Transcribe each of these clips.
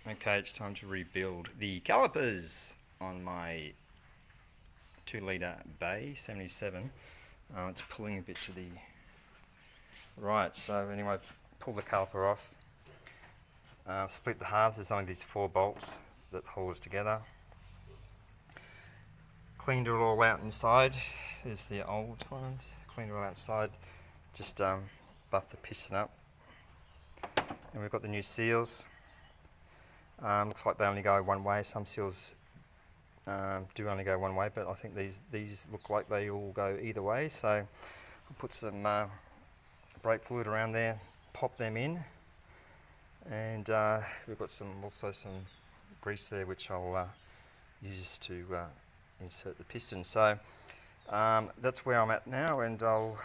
Okay, it's time to rebuild the calipers on my 2-litre Bay 77. It's pulling a bit to the right, so anyway, pull the caliper off, split the halves. There's only these 4 bolts that hold it together. Cleaned it all out inside. There's the old ones. Cleaned it all outside. Just buffed the piston up. And we've got the new seals. Looks like they only go one way. Some seals do only go one way, but I think these look like they all go either way. So I'll put some brake fluid around there, pop them in, and we've got also some grease there which I'll use to insert the piston. So that's where I'm at now, and I'll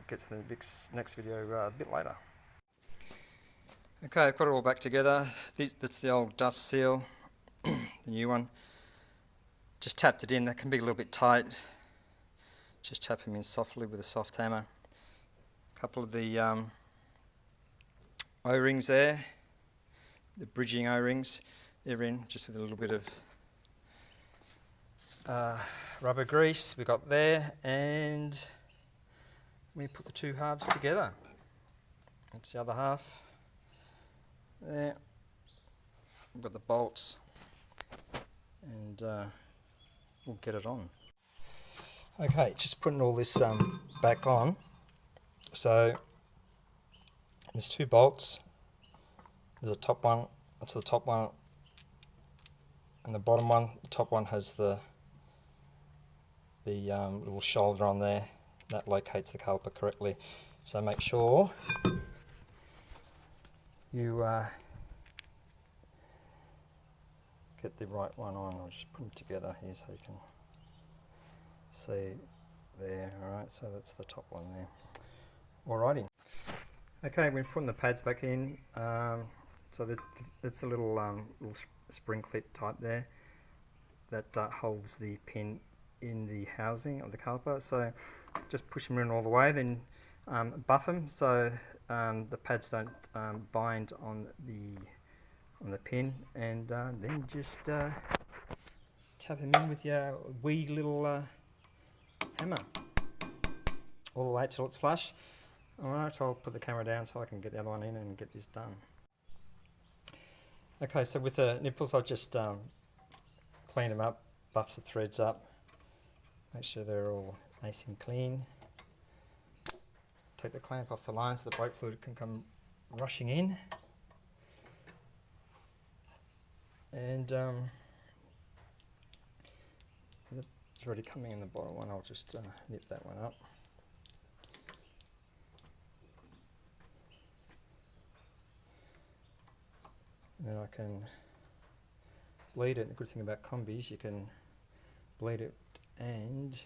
get to the next video a bit later. Okay, I've got it all back together. That's the old dust seal, the new one. Just tapped it in. That can be a little bit tight. Just tap them in softly with a soft hammer. A couple of the O-rings there, the bridging O-rings, they're in just with a little bit of rubber grease we got there, and we put the 2 halves together. That's the other half. There, we've got the bolts, and we'll get it on. Okay, just putting all this back on. So there's 2 bolts. There's a top one, that's the top one, and the bottom one. The top one has the little shoulder on there that locates the caliper correctly. So make sure you get the right one on. I'll just put them together here so you can see there. Alright, so that's the top one there. Alrighty. Okay, we're putting the pads back in. So that's a little spring clip type there that holds the pin in the housing of the caliper. So just push them in all the way, then buff them so the pads don't bind on the pin, and then just tap them in with your wee little hammer all the way till it's flush. Alright, so I'll put the camera down so I can get the other one in and get this done. Okay, so with the nipples I'll just clean them up, buff the threads up, make sure they're all nice and clean. Take the clamp off the line so the brake fluid can come rushing in. And it's already coming in the bottom one. I'll just nip that one up. And then I can bleed it. The good thing about Kombis, you can bleed it and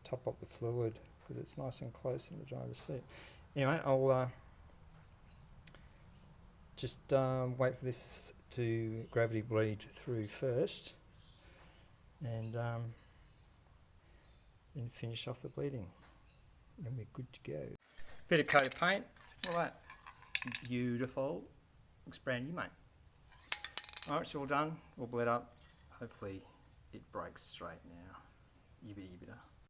top up the fluid because it's nice and close in the driver's seat. Anyway, I'll just wait for this to gravity bleed through first, and then finish off the bleeding. Then we're good to go. Bit of coat of paint, all that beautiful, looks brand new, mate. Alright, it's all done, all bled up. Hopefully it breaks straight now. Yibbity yibbita.